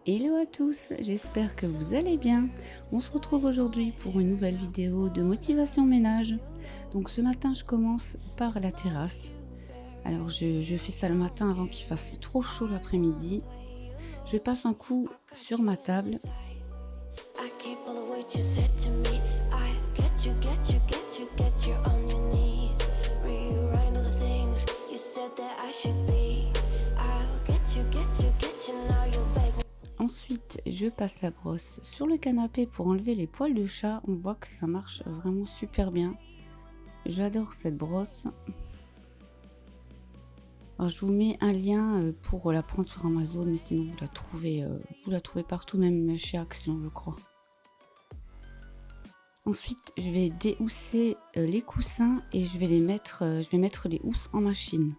Hello à tous, j'espère que vous allez bien. On se retrouve aujourd'hui pour une nouvelle vidéo de motivation ménage. Donc ce matin, je commence par la terrasse. Alors je fais ça le matin avant qu'il fasse trop chaud l'après-midi. Je passe un coup sur ma table. I keep all the words you said to me. I get you on your knees. Rewrite all the things you said that I should be. I'll get you now you'll beg me. Ensuite, je passe la brosse sur le canapé pour enlever les poils de chat. On voit que ça marche vraiment super bien. J'adore cette brosse. Alors, je vous mets un lien pour la prendre sur Amazon, mais sinon vous la trouvez partout, même chez Action, je crois. Ensuite, je vais déhousser les coussins et je vais mettre les housses en machine.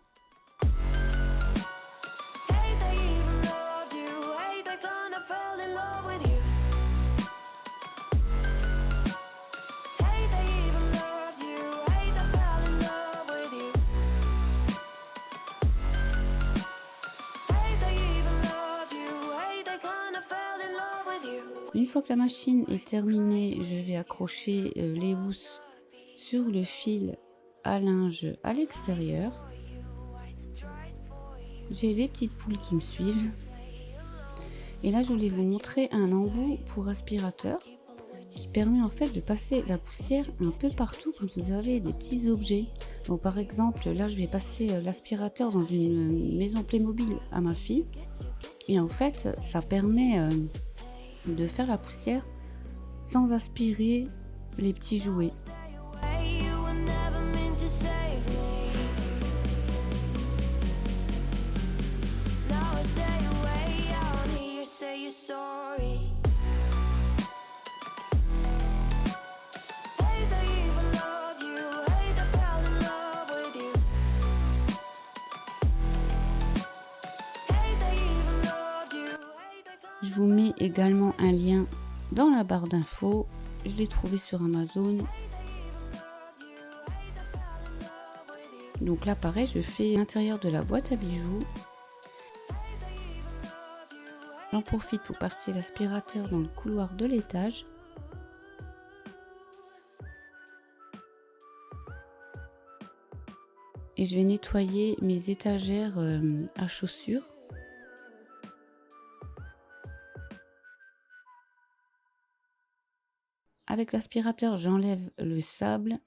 Hate they even loved you. Hate they kinda fell in love with you. Hate they even loved you. Hate they fell in love with you. Hate they even loved you. Hate they kinda fell in love with you. Une fois que la machine est terminée, je vais accrocher les housses sur le fil à linge à l'extérieur. J'ai les petites poules qui me suivent. Et là, je voulais vous montrer un embout pour aspirateur qui permet en fait de passer la poussière un peu partout quand vous avez des petits objets. Donc par exemple, là, je vais passer l'aspirateur dans une maison Playmobil à ma fille. Et en fait, ça permet de faire la poussière sans aspirer les petits jouets. Hey, you were never meant to save me. Now I stay away. I wanna hear you say you're sorry. Hate they even loved you. Hate they fell in love with you. Hate they even loved you. Hate they Je vous mets également un lien dans la barre d'infos. Je l'ai trouvé sur Amazon. Donc là, pareil, je fais l'intérieur de la boîte à bijoux. J'en profite pour passer l'aspirateur dans le couloir de l'étage. Et je vais nettoyer mes étagères à chaussures. Avec l'aspirateur, j'enlève le sable.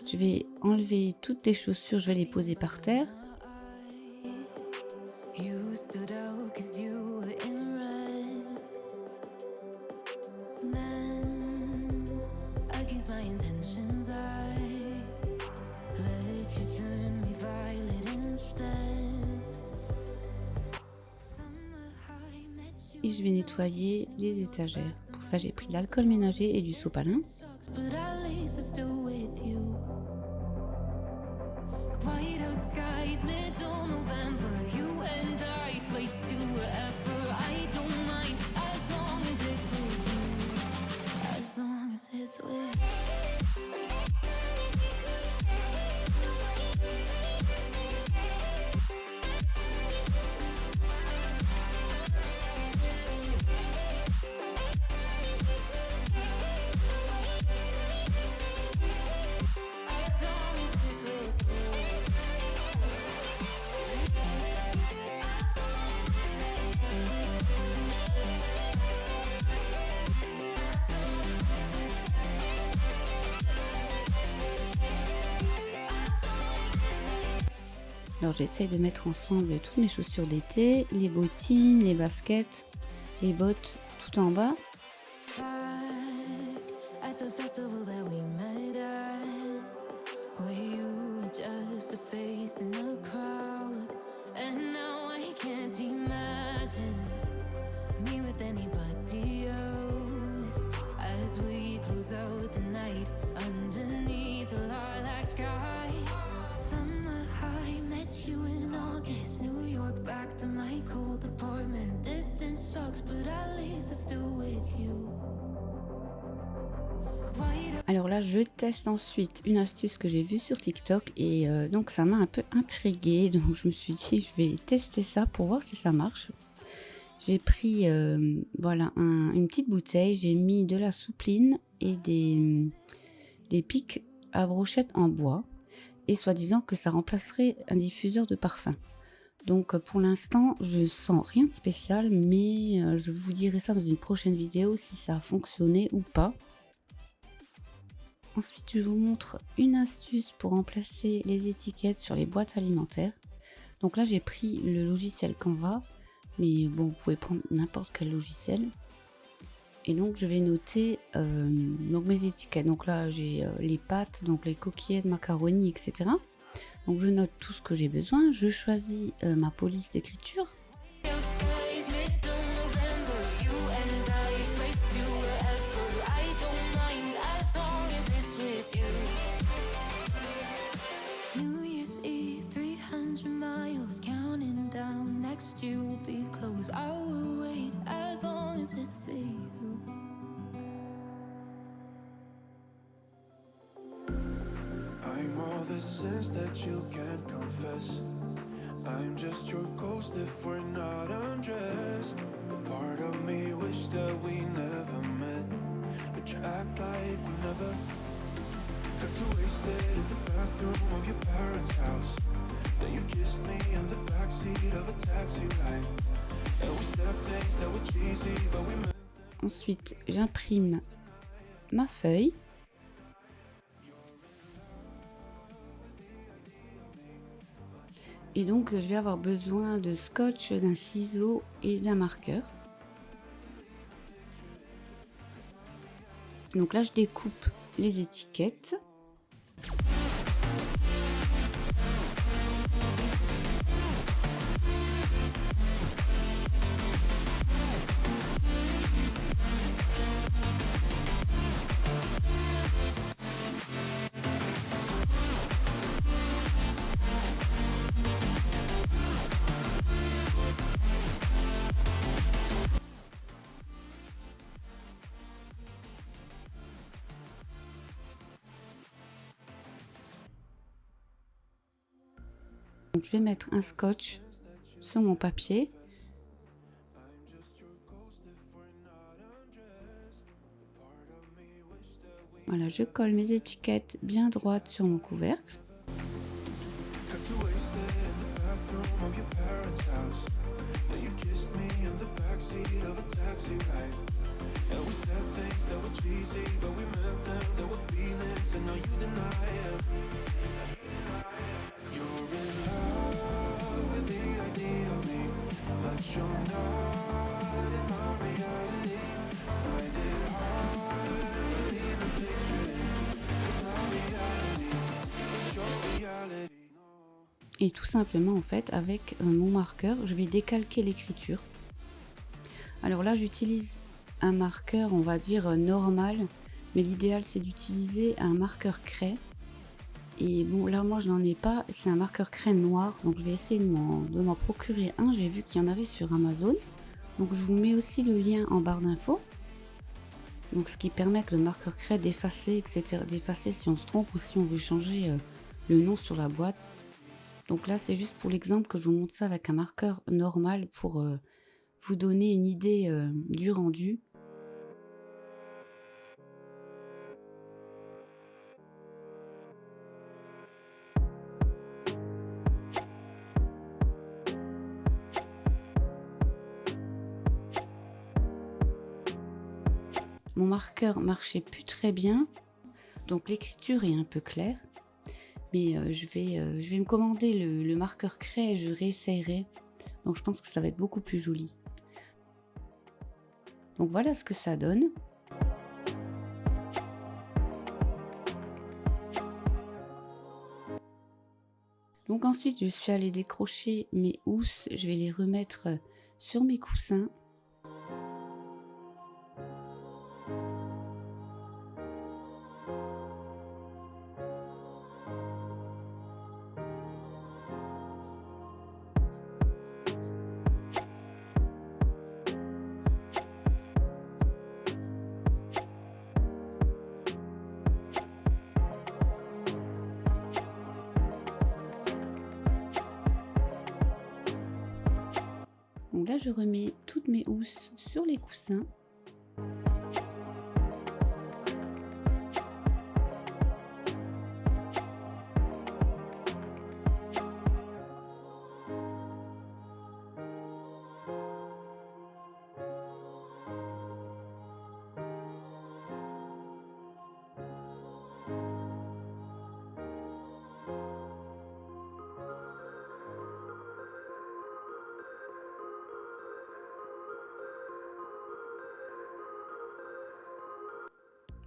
Je vais enlever toutes les chaussures, je vais les poser par terre. You stood out 'cause you were in red. Then, against my intentions, I let you turn me violet instead. Summer high met you Et je vais nettoyer les étagères. Pour ça, j'ai pris de l'alcool ménager et du sopalin. sucks, but at least I'm still with you. White out skies, middle November. You and I, flights to wherever. I don't mind as long as it's with you. As long as it's with as long as it's with you. Alors j'essaye de mettre ensemble toutes mes chaussures d'été, les bottines, les baskets, les bottes tout en bas. Back at the festival that we met at, where you were just a face in a crowd, and now I can't imagine me with anybody else as we close out the night underneath the lilac sky. Summer high met you in August, New York back to my cold apartment. Distance sucks, but at least I'm still with you. Alors là, je teste ensuite une astuce que j'ai vue sur TikTok et donc ça m'a un peu intriguée. Donc je me suis dit, je vais tester ça pour voir si ça marche. J'ai pris voilà une petite bouteille, j'ai mis de la soupline et des pics à brochettes en bois et soi-disant que ça remplacerait un diffuseur de parfum. Donc pour l'instant, je sens rien de spécial, mais je vous dirai ça dans une prochaine vidéo si ça a fonctionné ou pas. Ensuite, je vous montre une astuce pour remplacer les étiquettes sur les boîtes alimentaires. Donc là, j'ai pris le logiciel Canva, mais bon, vous pouvez prendre n'importe quel logiciel. Et donc, je vais noter donc mes étiquettes. Donc là, j'ai les pâtes, donc les coquillettes, macaroni, etc. Donc, je note tout ce que j'ai besoin. Je choisis ma police d'écriture. New Year's Eve, 300 miles, counting down. Next year will be close. I will wait as long as it's for you. I'm all the sins that you can't confess. I'm just your ghost if we're not undressed. A part of me wish that we never met, but you act like we never. Got too wasted in the bathroom of your parents' house. Then you kissed me in the backseat of a taxi ride. And we said things that were cheesy, but we meant. Ensuite, j'imprime ma feuille. Et donc, je vais avoir besoin de scotch, d'un ciseau et d'un marqueur. Donc là, je découpe les étiquettes. Donc, je vais mettre un scotch sur mon papier. Voilà, je colle mes étiquettes bien droites sur mon couvercle. Et tout simplement, en fait, avec mon marqueur, je vais décalquer l'écriture. Alors là, j'utilise un marqueur, on va dire normal, mais l'idéal, c'est d'utiliser un marqueur craie. Et bon, là, moi, je n'en ai pas, c'est un marqueur craie noir, donc je vais essayer de m'en procurer un. J'ai vu qu'il y en avait sur Amazon. Donc, je vous mets aussi le lien en barre d'infos. Donc, ce qui permet avec le marqueur craie d'effacer, etc. D'effacer si on se trompe ou si on veut changer le nom sur la boîte. Donc là, c'est juste pour l'exemple que je vous montre ça avec un marqueur normal pour vous donner une idée du rendu. Mon marqueur marchait plus très bien, donc l'écriture est un peu claire. Mais je vais me commander le marqueur craie et je réessayerai. Donc je pense que ça va être beaucoup plus joli. Donc voilà ce que ça donne. Donc ensuite, je suis allée décrocher mes housses. Je vais les remettre sur mes coussins. Donc là, je remets toutes mes housses sur les coussins.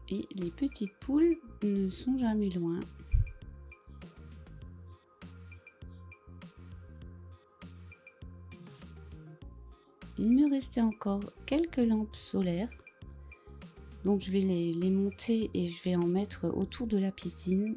Et les petites poules ne sont jamais loin. Il me restait encore quelques lampes solaires. Donc je vais les monter et je vais en mettre autour de la piscine.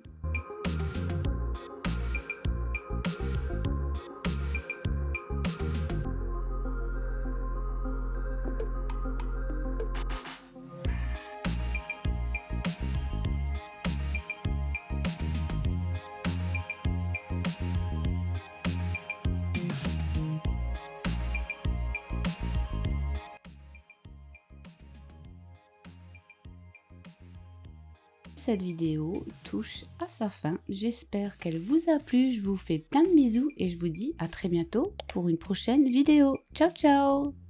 Cette vidéo touche à sa fin. J'espère qu'elle vous a plu. Je vous fais plein de bisous et je vous dis à très bientôt pour une prochaine vidéo. Ciao ciao!